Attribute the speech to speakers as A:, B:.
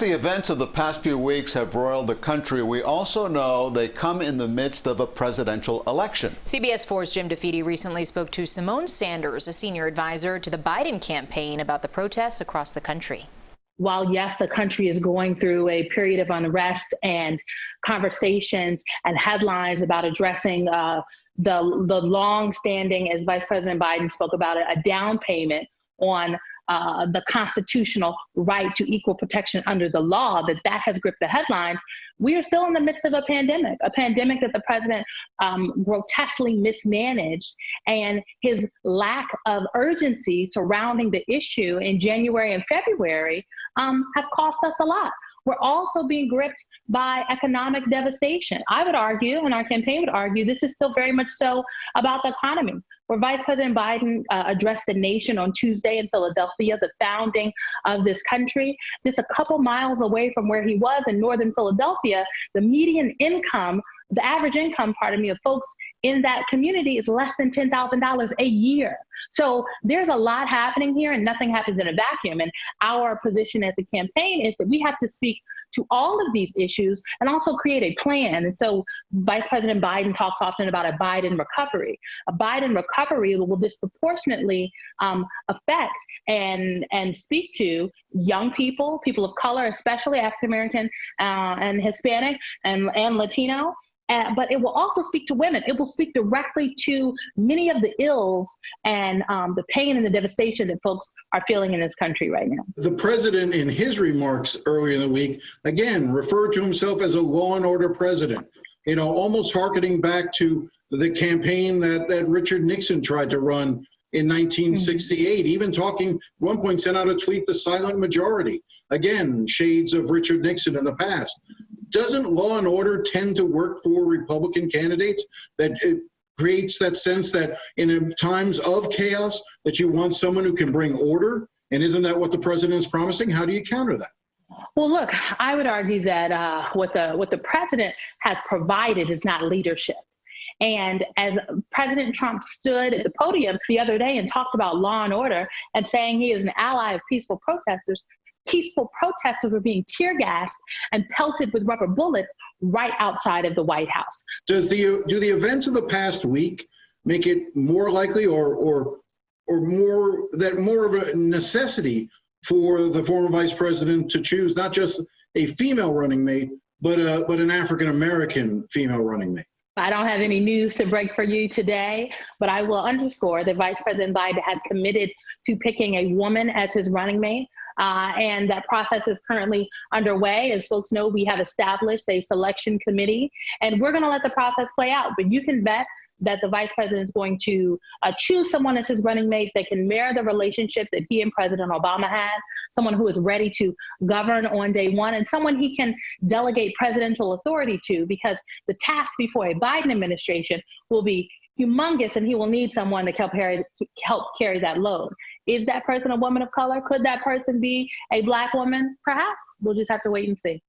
A: the events of the past few weeks have roiled the country, we also know they come in the midst of a presidential election.
B: CBS 4's Jim DeFede recently spoke to Simone Sanders, a senior advisor to the Biden campaign, about the protests across the country.
C: While, yes, the country is going through a period of unrest and conversations and headlines about addressing the long-standing, as Vice President Biden spoke about it, a down payment on the constitutional right to equal protection under the law, that has gripped the headlines. We are still in the midst of a pandemic that the president grotesquely mismanaged, and his lack of urgency surrounding the issue in January and February has cost us a lot. We're also being gripped by economic devastation. I would argue, and our campaign would argue, this is still very much so about the economy. Where Vice President Biden addressed the nation on Tuesday in Philadelphia, the founding of this country, just a couple miles away from where he was in northern Philadelphia, the median income, the average income, of folks in that community is less than $10,000 a year. So there's a lot happening here, and nothing happens in a vacuum. And our position as a campaign is that we have to speak to all of these issues and also create a plan. And so Vice President Biden talks often about a Biden recovery. A Biden recovery will disproportionately affect and speak to young people, people of color, especially African-American and Hispanic and Latino. But it will also speak to women. It will speak directly to many of the ills and the pain and the devastation that folks are feeling in this country right now.
D: The president, in his remarks earlier in the week, again, referred to himself as a law and order president, almost hearkening back to the campaign that Richard Nixon tried to run in 1968, even talking, at one point sent out a tweet, the silent majority. Again, shades of Richard Nixon in the past. Doesn't law and order tend to work for Republican candidates? That it creates that sense that in times of chaos that you want someone who can bring order? And isn't that what the president is promising? How do you counter that?
C: Well, look, I would argue that what the president has provided is not leadership. And as President Trump stood at the podium the other day and talked about law and order and saying he is an ally of peaceful protesters were being tear gassed and pelted with rubber bullets right outside of the White House.
D: Do the events of the past week make it more likely or more of a necessity for the former vice president to choose not just a female running mate, but an African-American female running mate?
C: I don't have any news to break for you today, but I will underscore that Vice President Biden has committed to picking a woman as his running mate. And that process is currently underway. As folks know, we have established a selection committee, and we're going to let the process play out. But you can bet that the vice president is going to choose someone as his running mate that can mirror the relationship that he and President Obama had, someone who is ready to govern on day one, and someone he can delegate presidential authority to, because the task before a Biden administration will be humongous, and he will need someone to help carry that load. Is that person a woman of color? Could that person be a Black woman? Perhaps. We'll just have to wait and see.